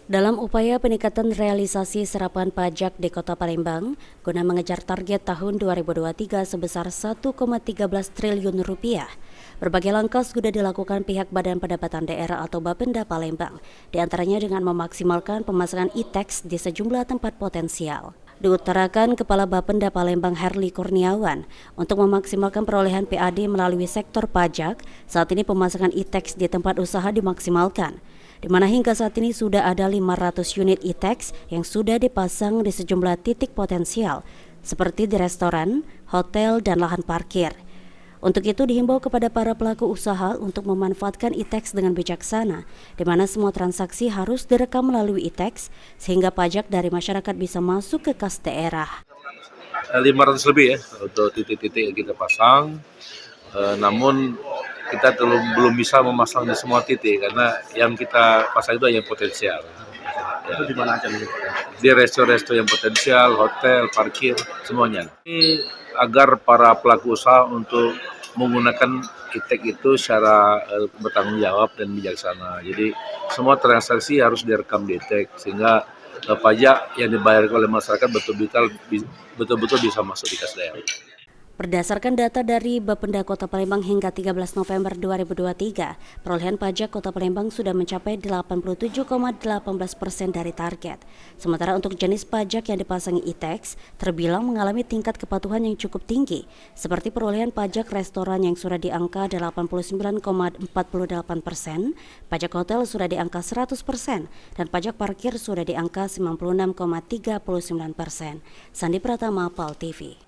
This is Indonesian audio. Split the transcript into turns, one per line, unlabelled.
Dalam upaya peningkatan realisasi serapan pajak di Kota Palembang, guna mengejar target tahun 2023 sebesar 1,13 triliun rupiah, berbagai langkah sudah dilakukan pihak Badan Pendapatan Daerah atau Bapenda Palembang, diantaranya dengan memaksimalkan pemasangan e-tax di sejumlah tempat potensial. Diutarakan Kepala Bapenda Palembang Herli Kurniawan, untuk memaksimalkan perolehan PAD melalui sektor pajak, saat ini pemasangan e-tax di tempat usaha dimaksimalkan, di mana hingga saat ini sudah ada 500 unit e-tax yang sudah dipasang di sejumlah titik potensial, seperti di restoran, hotel, dan lahan parkir. Untuk itu dihimbau kepada para pelaku usaha untuk memanfaatkan e-tax dengan bijaksana, di mana semua transaksi harus direkam melalui e-tax, sehingga pajak dari masyarakat bisa masuk ke kas daerah.
500 lebih ya untuk titik-titik yang kita pasang, namun kita belum bisa memasang di semua titik karena yang kita pasang itu yang potensial.
Itu di mana aja nih?
Di resto-resto yang potensial, hotel, parkir, semuanya. Ini agar para pelaku usaha untuk menggunakan e-tax itu secara bertanggung jawab dan bijaksana. Jadi semua transaksi harus direkam di e-tax sehingga pajak yang dibayar oleh masyarakat betul-betul bisa masuk di kas daerah.
Berdasarkan data dari Bapenda Kota Palembang hingga 13 November 2023, perolehan pajak Kota Palembang sudah mencapai 87,18% dari target. Sementara untuk jenis pajak yang dipasangi e-tax, terbilang mengalami tingkat kepatuhan yang cukup tinggi, seperti perolehan pajak restoran yang sudah di angka 89,48%, pajak hotel sudah di angka 100%, dan pajak parkir sudah di angka 96,39%. Sandi Pratama, PAL TV.